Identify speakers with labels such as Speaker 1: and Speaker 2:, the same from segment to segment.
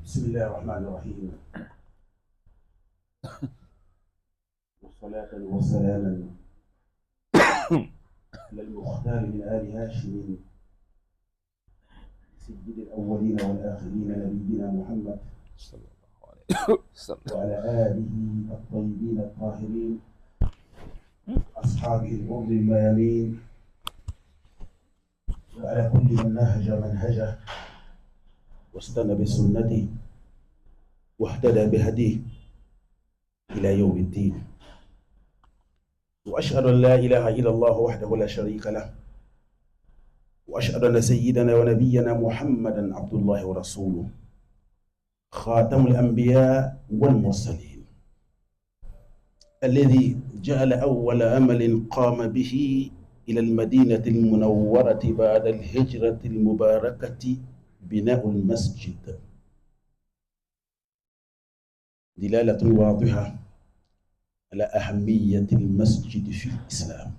Speaker 1: بسم الله الرحمن الرحيم والصلاة والسلام على المختار من آل هاشم سيد الأولين والآخرين نبينا محمد
Speaker 2: صلى الله عليه وسلم
Speaker 1: وعلى آله الطيبين الطاهرين أصحابه الغر الميامين وعلى كل من نهج منهجه واستنى بسنته واهتدى بهديه إلى يوم الدين. وأشهد أن لا إله إلا الله وحده لا شريك له، وأشهد أن سيدنا ونبينا محمدا عبد الله ورسوله خاتم الأنبياء والمرسلين، الذي جعل أول أمل قام به إلى المدينة المنورة بعد الهجرة المباركة بناء المسجد، دلالة واضحة على أهمية المسجد في الإسلام.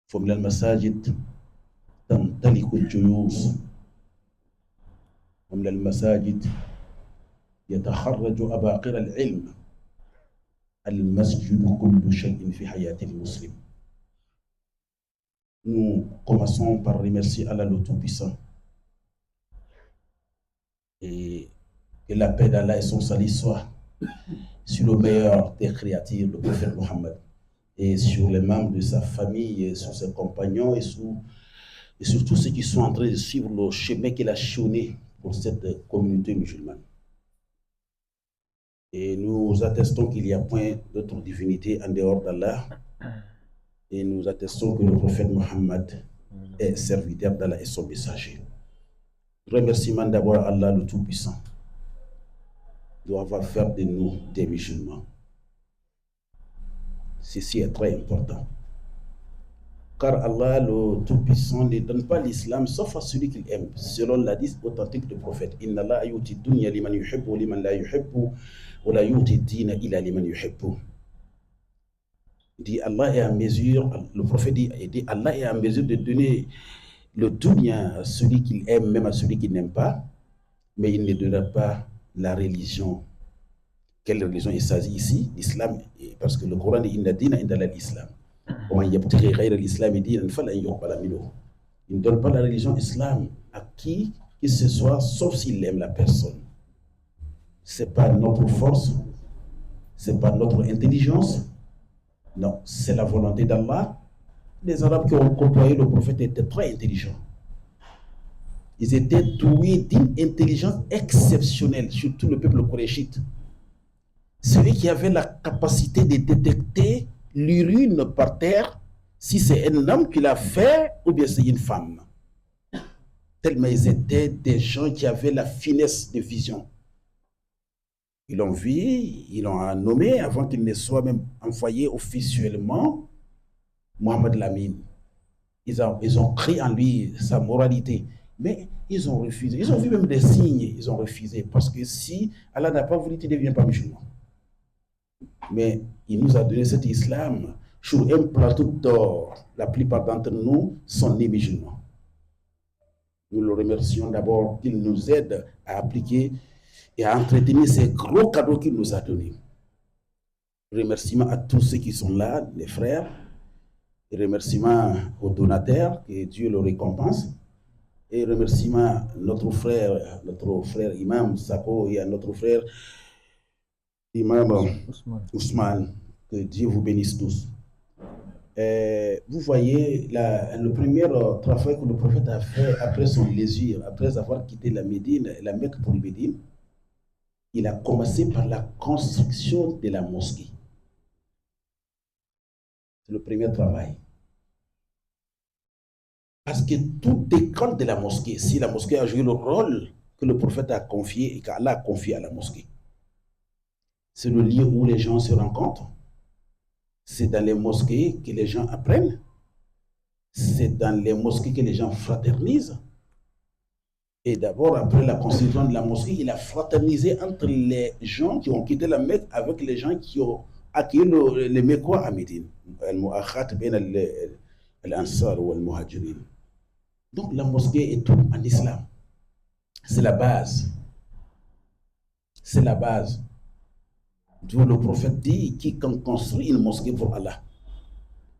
Speaker 1: فمن المساجد تمتلك الجيوش، ومن المساجد يتخرج أباقر العلم. المسجد كل شيء في حياة المسلم. Nous commençons par remercier Allah le Tout-Puissant et que la paix d'Allah et son salut soient sur le meilleur des créatures, le prophète Mohammed, et sur les membres de sa famille, et sur ses compagnons, et sur tous ceux qui sont en train de suivre le chemin qu'il a chôné pour cette communauté musulmane. Et nous attestons qu'il n'y a point d'autre divinité en dehors d'Allah, et nous attestons que le prophète Mohammed est serviteur d'Allah et son messager. Remerciement d'abord à Allah le Tout-Puissant doit faire de nous des musulmans. Ceci est très important. Car Allah le Tout-Puissant ne donne pas l'islam sauf à celui qu'il aime, selon l'hadith authentique du prophète. Inna Allah yuti dunya liman yuhibbu liman la yuhibbu wa la yuti dina illa liman yuhibbu. Dit Allah est en mesure, le prophète dit Allah est en mesure de donner le dunya à celui qu'il aime, même à celui qu'il n'aime pas, mais il ne donnera pas la religion. Quelle religion il s'agit ici? L'islam, parce que le Coran dit Inna dina indallah l'islam. Il ne donne pas la religion islam à qui que ce soit, sauf s'il aime la personne. Ce n'est pas notre force, ce n'est pas notre intelligence. Non, c'est la volonté d'Allah. Les Arabes qui ont côtoyé le prophète étaient très intelligents. Ils étaient doués d'une intelligence exceptionnelle, surtout le peuple qurayshite. Celui qui avait la capacité de détecter l'urine par terre, si c'est un homme qui l'a fait ou bien c'est une femme. Tellement ils étaient des gens qui avaient la finesse de vision. Ils l'ont vu, ils l'ont nommé avant qu'il ne soit même envoyé officiellement Mohamed Lamine. Ils ont cru en lui sa moralité, mais ils ont refusé. Ils ont vu même des signes, ils ont refusé. Parce que si Allah n'a pas voulu, tu ne deviens pas musulman. Mais il nous a donné cet islam sur un plateau d'or. La plupart d'entre nous sont nés musulmans. Nous le remercions d'abord qu'il nous aide à appliquer et à entretenir ces gros cadeaux qu'il nous a donnés. Remerciements à tous ceux qui sont là, les frères, et remerciements aux donateurs, que Dieu le récompense, et remerciements à notre frère Imam Sako et à notre frère Imam Ousmane, que Dieu vous bénisse tous. Vous voyez le premier travail que le prophète a fait après son lésure, après avoir quitté la Médine, la Mecque pour Médine, il a commencé par la construction de la mosquée. C'est le premier travail. Parce que tout dépend de la mosquée. Si la mosquée a joué le rôle que le prophète a confié et qu'Allah a confié à la mosquée, c'est le lieu où les gens se rencontrent. C'est dans les mosquées que les gens apprennent. C'est dans les mosquées que les gens fraternisent. Et d'abord, après la construction de la mosquée, il a fraternisé entre les gens qui ont quitté la Mecque avec les gens qui ont accueilli les Mecquois à Médine. Donc la mosquée est tout en islam. C'est la base. C'est la base. D'où le prophète dit, quiconque construit une mosquée pour Allah,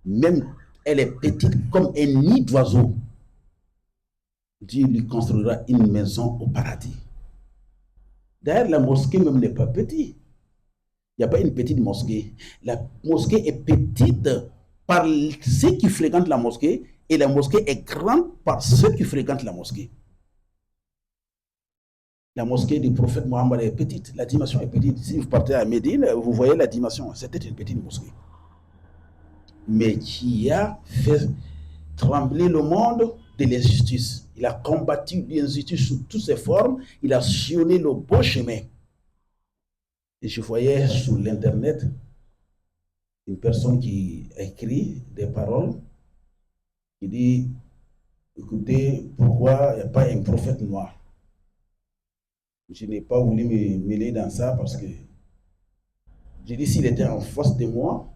Speaker 1: même elle est petite comme un nid d'oiseau, Dieu lui construira une maison au paradis. D'ailleurs, la mosquée même n'est pas petite. Il n'y a pas une petite mosquée. La mosquée est petite par ceux qui fréquentent la mosquée et la mosquée est grande par ceux qui fréquentent la mosquée. La mosquée du prophète Mohammed est petite, la dimension est petite. Si vous partez à Médine, vous voyez la dimension. C'était une petite mosquée. Mais qui a fait trembler le monde de l'injustice. Il a combattu l'injustice sous toutes ses formes. Il a sillonné le beau chemin. Et je voyais sur l'internet une personne qui écrit des paroles, qui dit, écoutez, pourquoi il n'y a pas un prophète noir? Je n'ai pas voulu me mêler dans ça parce que j'ai dit, s'il était en face de moi,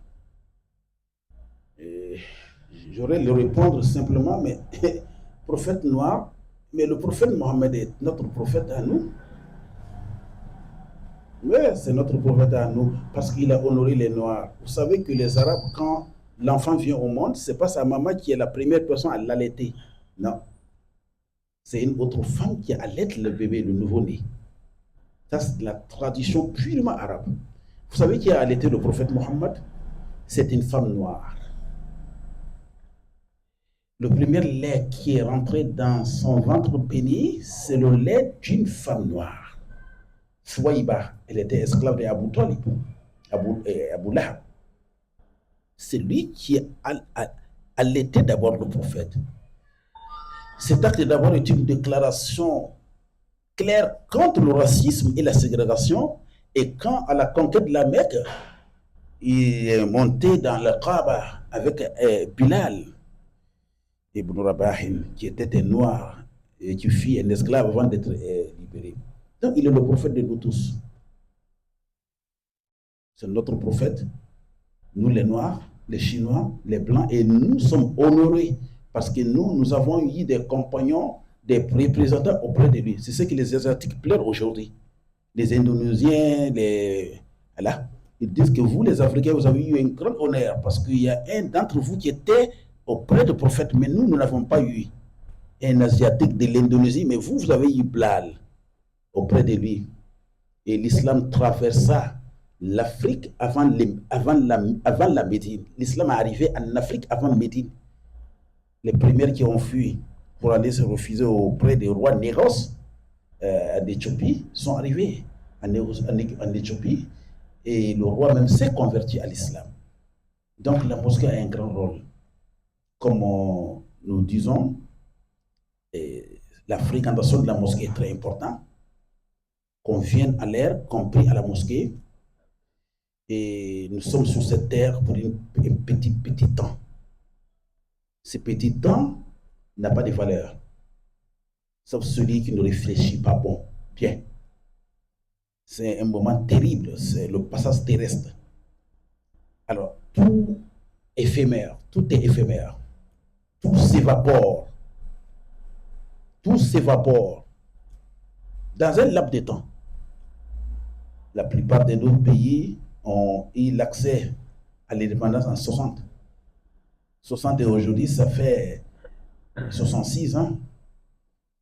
Speaker 1: j'aurais le répondre simplement, mais prophète noir, mais le prophète Mohammed est notre prophète à nous. Oui, c'est notre prophète à nous parce qu'il a honoré les Noirs. Vous savez que les Arabes, quand l'enfant vient au monde, ce n'est pas sa maman qui est la première personne à l'allaiter. Non. C'est une autre femme qui allaite le bébé, le nouveau-né. Ça, c'est la tradition purement arabe. Vous savez qui a allaité le prophète Mohammed? C'est une femme noire. Le premier lait qui est rentré dans son ventre béni, c'est le lait d'une femme noire. Fouaïba, elle était esclave d'Abu Talib, Abu Lahab. C'est lui qui a allaité d'abord le prophète. Cet acte d'abord est une déclaration claire contre le racisme et la ségrégation. Et quand, à la conquête de la Mecque, il est monté dans le Kaaba avec Bilal ibn Rabah, qui était un noir et qui fut un esclave avant d'être libéré. Donc, il est le prophète de nous tous. C'est notre prophète. Nous, les Noirs, les Chinois, les Blancs, et nous sommes honorés parce que nous avons eu des compagnons, des représentants auprès de lui. C'est ce que les Asiatiques pleurent aujourd'hui. Les Indonésiens, voilà. Ils disent que vous, les Africains, vous avez eu un grand honneur parce qu'il y a un d'entre vous qui était auprès du prophète, mais nous n'avons pas eu un Asiatique de l'Indonésie, mais vous avez eu Bilal auprès de lui. Et l'islam traversa l'Afrique avant la Médine. L'islam est arrivé en Afrique avant Médine. Les premiers qui ont fui pour aller se refuser auprès des rois Néros en Éthiopie sont arrivés en Éthiopie et le roi même s'est converti à l'islam. Donc la mosquée a un grand rôle. Comme nous disons, la fréquentation de la mosquée est très importante. Qu'on vienne à l'air, qu'on prie à la mosquée. Et nous sommes sur cette terre pour un petit temps. Ce petit temps n'a pas de valeur. Sauf celui qui ne réfléchit pas bien. C'est un moment terrible, c'est le passage terrestre. Alors, tout est éphémère. Tout s'évapore. Tout s'évapore. Dans un laps de temps. La plupart de nos pays ont eu l'accès à l'indépendance en 60. 60 et aujourd'hui, ça fait 66 ans.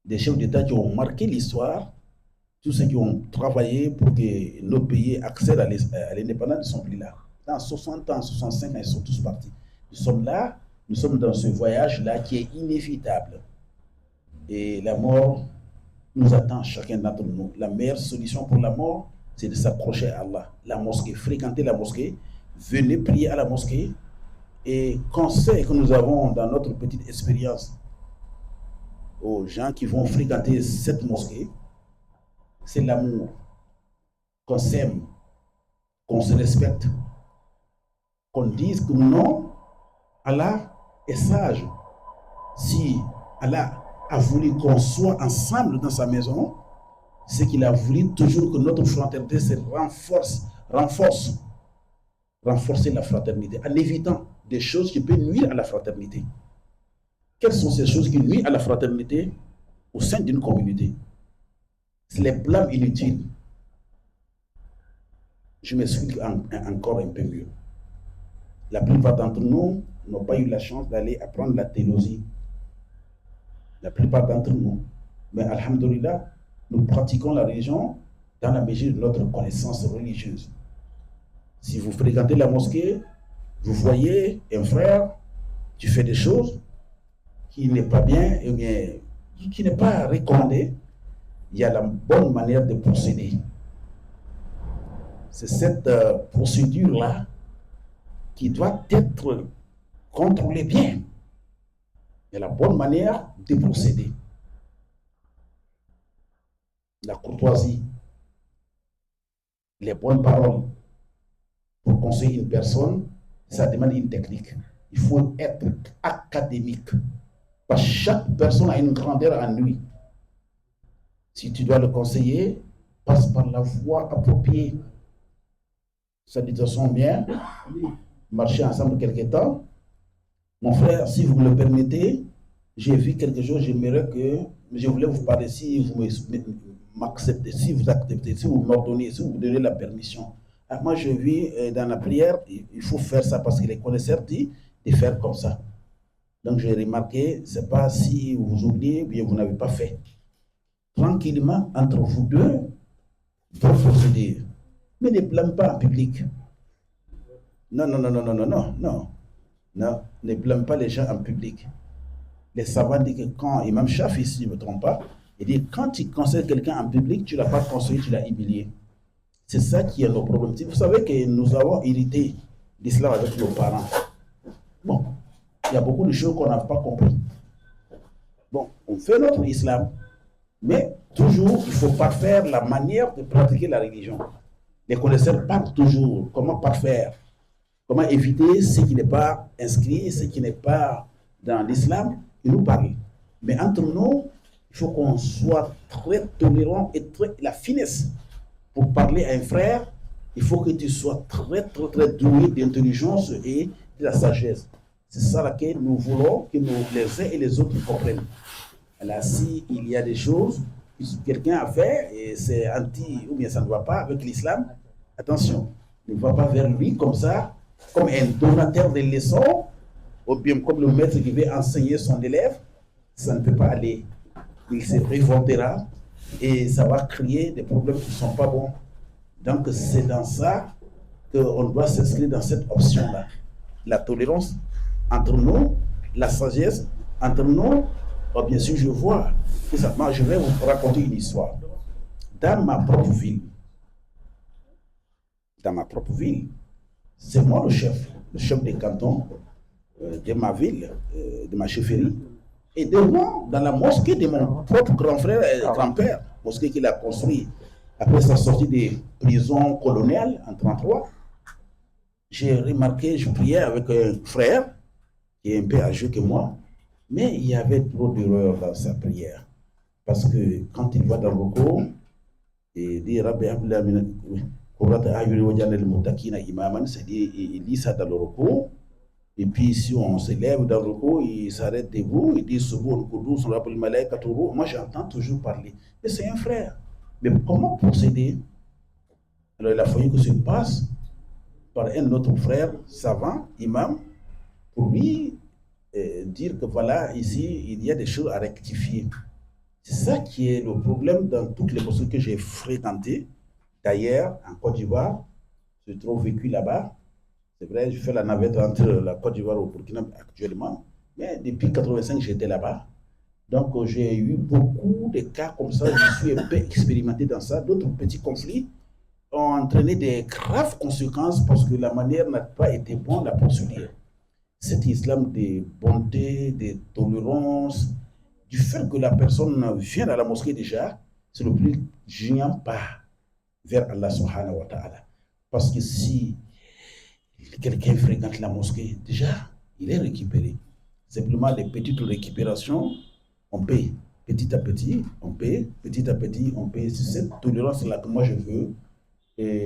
Speaker 1: Des chefs d'État qui ont marqué l'histoire, tous ceux qui ont travaillé pour que nos pays accèdent à l'indépendance ne sont plus là. Dans 60 ans, 65 ans, ils sont tous partis. Nous sommes là, nous sommes dans ce voyage-là qui est inévitable. Et la mort nous attend chacun d'entre nous. La meilleure solution pour la mort, c'est de s'accrocher à Allah. La mosquée, fréquenter la mosquée, venez prier à la mosquée. Et conseil que nous avons dans notre petite expérience aux gens qui vont fréquenter cette mosquée, c'est l'amour. Qu'on s'aime, qu'on se respecte, qu'on dise que non, Allah est sage. Si Allah a voulu qu'on soit ensemble dans sa maison, c'est qu'il a voulu toujours que notre fraternité se renforcer la fraternité en évitant des choses qui peuvent nuire à la fraternité. Quelles sont ces choses qui nuisent à la fraternité au sein d'une communauté? C'est les blâmes inutiles. Je m'explique encore un peu mieux. La plupart d'entre nous n'ont pas eu la chance d'aller apprendre la théologie. La plupart d'entre nous. Mais alhamdoulilah, nous pratiquons la religion dans la mesure de notre connaissance religieuse. Si vous fréquentez la mosquée, vous voyez un frère qui fait des choses qui n'est pas bien, et bien, qui n'est pas recommandé, il y a la bonne manière de procéder. C'est cette procédure-là qui doit être contrôlée bien. Il y a la bonne manière de procéder. La courtoisie, les bonnes paroles. Pour conseiller une personne, ça demande une technique. Il faut être académique. Parce que chaque personne a une grandeur en lui. Si tu dois le conseiller, passe par la voie appropriée. Salutations bien, marcher ensemble quelque temps. Mon frère, si vous me le permettez, j'ai vu quelque chose, j'aimerais que je voulais vous parler si vous m'acceptez, si vous acceptez, si vous m'ordonnez, si vous me donnez la permission. Alors moi, je vis dans la prière, il faut faire ça parce que les connaisseurs disent de faire comme ça. Donc j'ai remarqué, ce n'est pas si vous oubliez ou bien vous n'avez pas fait. Tranquillement, entre vous deux, vous procédez. Mais ne blâme pas en public. Non, non, non, non, non, non, non, non. Non, ne blâme pas les gens en public. Les savants disent que quand, Imam Shafi, si je ne me trompe pas, il dit quand tu conseilles quelqu'un en public, tu ne l'as pas conseillé, tu l'as humilié. C'est ça qui est nos problèmes. Vous savez que nous avons hérité l'islam avec nos parents. Bon, il y a beaucoup de choses qu'on n'a pas compris. Bon, on fait notre islam, mais toujours, il faut parfaire la manière de pratiquer la religion. Les connaisseurs parlent toujours comment parfaire, comment éviter ce qui n'est pas inscrit, ce qui n'est pas dans l'islam. Ils nous parlent. Mais entre nous, il faut qu'on soit très tolérant et très la finesse. Pour parler à un frère, il faut que tu sois très, très, très doué d'intelligence et de la sagesse. C'est ça laquelle nous voulons que nous, les uns et les autres comprennent. Alors, si il y a des choses que quelqu'un a fait et c'est anti ou bien ça ne va pas avec l'islam, attention, ne va pas vers lui comme ça, comme un donateur de leçons, ou bien comme le maître qui veut enseigner son élève, ça ne peut pas aller. Il se révoltera et ça va créer des problèmes qui ne sont pas bons. Donc c'est dans ça qu'on doit s'inscrire dans cette option-là. La tolérance entre nous, la sagesse entre nous. Oh, bien sûr, je vois que ça. Moi, je vais vous raconter une histoire. Dans ma propre ville, c'est moi le chef des cantons de ma ville, de ma chefferie. Et devant, dans la mosquée de mon propre grand frère et grand-père, mosquée qu'il a construite après sa sortie des prisons coloniales en 1933, j'ai remarqué, je priais avec un frère qui est un peu âgé que moi, mais il y avait trop d'erreurs dans sa prière. Parce que quand il va dans le recours, il dit Rabbi Abdullah, c'est-à-dire il lit ça dans le recours. Et puis, si on se lève dans le recours, il s'arrête debout, il dit moi, j'entends toujours parler. Mais c'est un frère. Mais comment procéder? Alors, il a fallu que se passe par un autre frère savant, imam, pour lui dire que voilà, ici, il y a des choses à rectifier. C'est ça qui est le problème dans toutes les mosquées que j'ai fréquentées. D'ailleurs, en Côte d'Ivoire, j'ai trop vécu là-bas. C'est vrai, je fais la navette entre la Côte d'Ivoire et le Burkina actuellement. Mais depuis 1985, j'étais là-bas. Donc, j'ai eu beaucoup de cas comme ça. Je suis un peu expérimenté dans ça. D'autres petits conflits ont entraîné des graves conséquences parce que la manière n'a pas été bonne, la procédure. Cet islam de bonté, de tolérance, du fait que la personne vient à la mosquée déjà, c'est le plus géant pas vers Allah subhanahu wa ta'ala. Parce que si quelqu'un fréquente la mosquée, déjà, il est récupéré. Simplement, les petites récupérations, on paye. Petit à petit, on paye. Petit à petit, on paye. C'est cette tolérance-là que moi je veux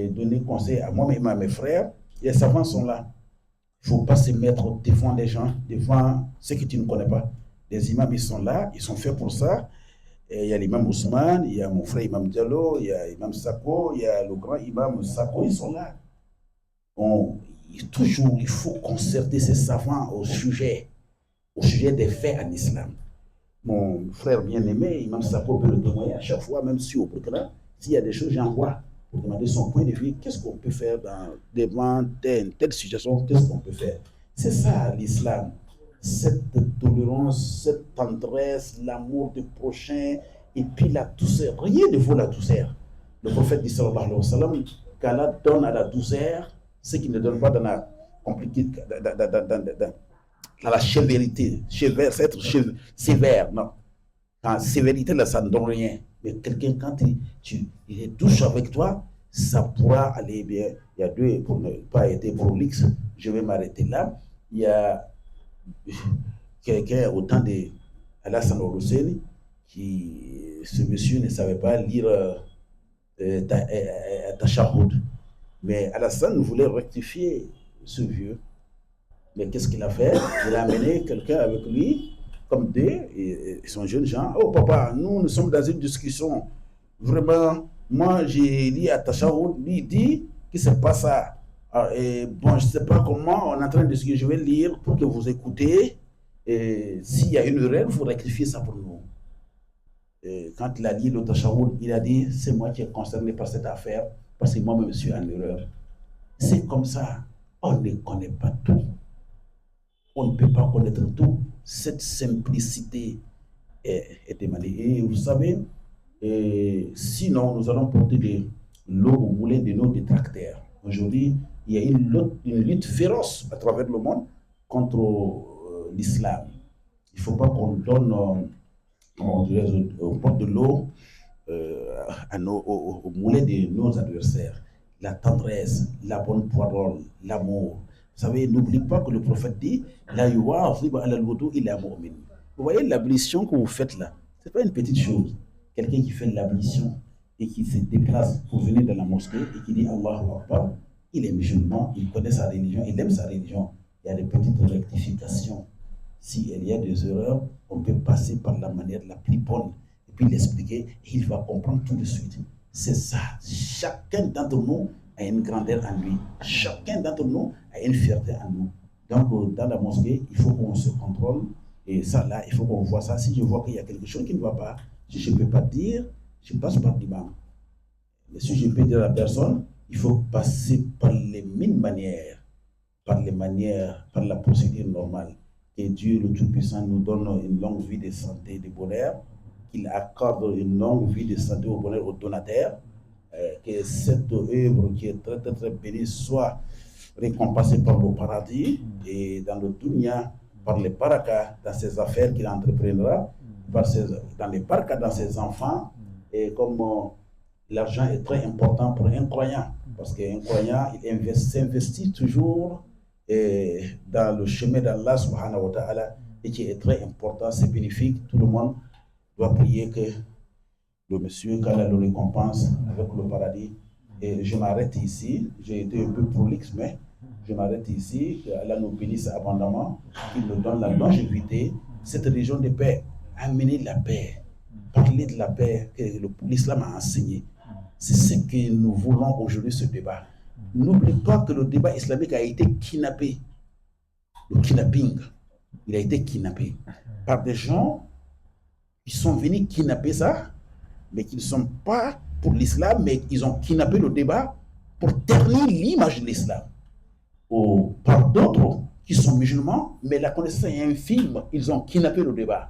Speaker 1: donner conseil à moi-même, à mes frères. Les savants sont là. Il ne faut pas se mettre devant les gens, devant ceux que tu ne connais pas. Les imams, ils sont là, ils sont faits pour ça. Et il y a l'imam Ousmane, il y a mon frère imam Diallo, il y a imam Sako, il y a le grand imam Sako, ils sont là. Toujours, il faut concerter ces savants au sujet des faits en islam. Mon frère bien-aimé, imam Sako peut le témoigner à chaque fois, même si au Burkina, s'il y a des choses, j'envoie pour demander son point de vue, qu'est-ce qu'on peut faire devant telle situation, qu'est-ce qu'on peut faire. C'est ça l'islam, cette tolérance, cette tendresse, l'amour du prochain, et puis la douceur. Rien ne vaut la douceur. Le prophète dit sallallahu alayhi wa sallam qu'Allah donne à la douceur ce qu'il ne donne pas dans la compliquée, dans la sévérité. Sévère, c'est être sévère, non. En sévérité, là, ça ne donne rien. Mais quelqu'un, quand il est douce avec toi, ça pourra aller bien. Il y a deux, pour ne pas être prolixe, je vais m'arrêter là. Il y a quelqu'un au temps de Alassane Husseini, ce monsieur ne savait pas lire Tashahhud. Mais Alassane voulait rectifier ce vieux. Mais qu'est-ce qu'il a fait? Il a amené quelqu'un avec lui, comme ils sont jeunes gens. Oh papa, nous sommes dans une discussion. Vraiment, moi j'ai lu à Tashahhud, lui il dit que c'est pas ça. Et bon, je ne sais pas comment, on est en train de discuter, je vais lire pour que vous écoutez. S'il y a une erreur, il faut rectifier ça pour nous. Quand il a dit le Tashahhud, il a dit c'est moi qui est concerné par cette affaire, parce que moi-même je suis en erreur. C'est comme ça, on ne connaît pas tout. On ne peut pas connaître tout. Cette simplicité est demandée. Et vous savez, sinon, nous allons porter l'eau au moulin de nos détracteurs. Aujourd'hui, il y a une lutte féroce à travers le monde contre l'islam. Il ne faut pas qu'on donne au pot de l'eau au moulin de nos adversaires. La tendresse, la bonne parole, l'amour. Vous savez, n'oubliez pas que le prophète dit la yuwazib ala al-wudu illa mu'min. Vous voyez l'ablution que vous faites là, ce n'est pas une petite chose. Quelqu'un qui fait l'ablution et qui se déplace pour venir dans la mosquée et qui dit Allahu Akbar, il est musulman, il connaît sa religion, il aime sa religion. Il y a des petites rectifications. S'il y a des erreurs, on peut passer par la manière la plus bonne et puis l'expliquer et il va comprendre tout de suite. C'est ça. Chacun d'entre nous a une grandeur en lui. Chacun d'entre nous a une fierté en nous. Donc, dans la mosquée, il faut qu'on se contrôle. Et ça, là, il faut qu'on voit ça. Si je vois qu'il y a quelque chose qui ne va pas, si je ne peux pas dire, je passe par l'imam. Mais si je peux dire à la personne, il faut passer par les mille manières, par la procédure normale. Que Dieu, le Tout-Puissant, nous donne une longue vie de santé et de bonheur, qu'il accorde une longue vie de santé et de bonheur aux donataires, que cette œuvre qui est très, très, très bénie soit récompensée par le paradis et dans le dunya, par les barakas dans ses affaires qu'il entreprendra, dans les barakas dans ses enfants, et comme l'argent est très important pour un croyant, parce qu'un croyant, il s'investit toujours dans le chemin d'Allah subhanahu wa ta'ala, et qui est très important, c'est bénéfique, tout le monde doit prier que le monsieur, qu'Allah le récompense avec le paradis. Et je m'arrête ici, j'ai été un peu prolixe, mais je m'arrête ici, que Allah nous bénisse abondamment, qu'il nous donne la longévité, cette région de paix, amener la paix, parler de la paix que l'islam a enseigné. C'est ce que nous voulons aujourd'hui, ce débat. N'oublie pas que le débat islamique a été kidnappé. Le kidnapping, il a été kidnappé par des gens qui sont venus kidnapper ça, mais qui ne sont pas pour l'islam, mais ils ont kidnappé le débat pour ternir l'image de l'islam. Ou par d'autres qui sont musulmans, mais la connaissance est infime, ils ont kidnappé le débat.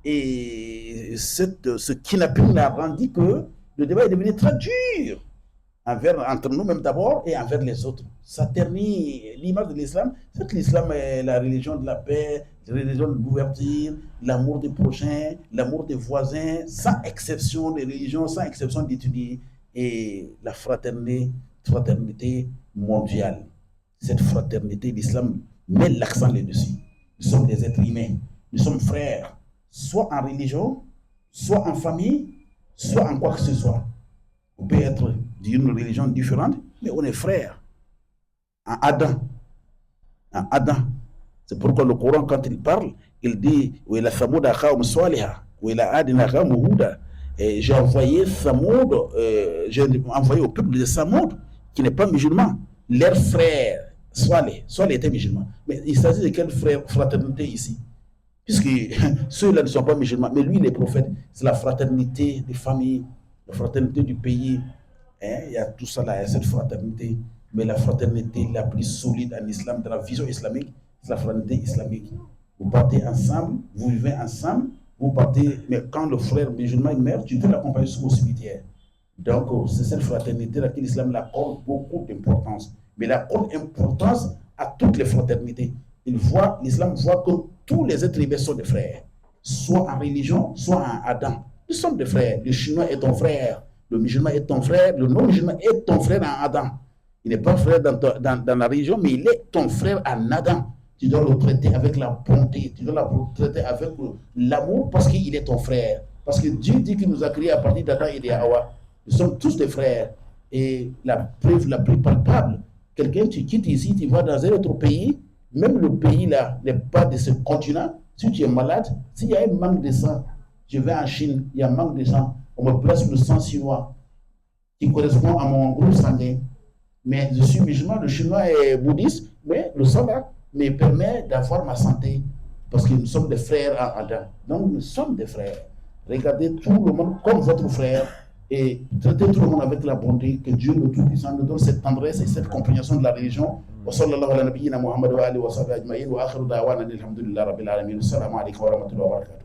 Speaker 1: Et ce kidnapping a rendu que le débat est devenu très dur entre nous-mêmes d'abord et envers les autres. Ça ternit l'image de l'islam. C'est que l'islam est la religion de la paix, la religion de l'ouverture, l'amour des prochains, l'amour des voisins, sans exception de religion, sans exception d'étudier, et la fraternité mondiale. Cette fraternité, l'islam met l'accent là-dessus. Nous sommes des êtres humains, nous sommes frères, soit en religion, soit en famille, soit en quoi que ce soit. On peut être d'une religion différente, mais on est frères. En Adam. C'est pourquoi le Coran, quand il parle, il dit Et j'ai envoyé Samoud, j'ai envoyé au peuple de Samoud, qui n'est pas musulman, leurs frères, Saleh était musulman. Mais il s'agit de quelle fraternité ici? Puisque ceux-là ne sont pas musulmans, mais lui, les prophètes, c'est la fraternité des familles, la fraternité du pays. Il y a tout ça là, il y a cette fraternité. Mais la fraternité la plus solide en islam, dans la vision islamique, c'est la fraternité islamique. Vous partez ensemble, vous vivez ensemble, vous partez, mais quand le frère musulman meurt, tu peux l'accompagner jusqu'au cimetière. Donc, c'est cette fraternité à laquelle l'islam accorde beaucoup d'importance. Mais il accorde importance à toutes les fraternités. L'islam voit que tous les êtres humains sont des frères, soit en religion, soit en Adam. Nous sommes des frères. Le chinois est ton frère, le musulman est ton frère, le non-musulman est ton frère en Adam. Il n'est pas frère dans la religion, mais il est ton frère en Adam. Tu dois le traiter avec la bonté, tu dois le traiter avec l'amour parce qu'il est ton frère. Parce que Dieu dit qu'il nous a créés à partir d'Adam et d'Hawa. Nous sommes tous des frères. Et la preuve la plus palpable, quelqu'un, tu quittes ici, tu vas dans un autre pays, même le pays là n'est pas de ce continent. Si tu es malade, s'il y a un manque de sang, je vais en Chine, il y a un manque de sang, on me place le sang chinois qui correspond à mon groupe sanguin. Mais je suis musulman, le chinois est bouddhiste, mais le sang là me permet d'avoir ma santé parce que nous sommes des frères en Adam. Donc nous sommes des frères. Regardez tout le monde comme votre frère et traitez tout le monde avec la bonté, que Dieu le Tout-Puissant nous donne cette tendresse et cette compréhension de la religion. Wa sallallahu ala nabiyyina Muhammad wa alihi wa sahbihi ajma'in wa akhiru da'wana alhamdulillahi rabbil alamin. Assalamu alaykum wa rahmatullahi wa barakatuh.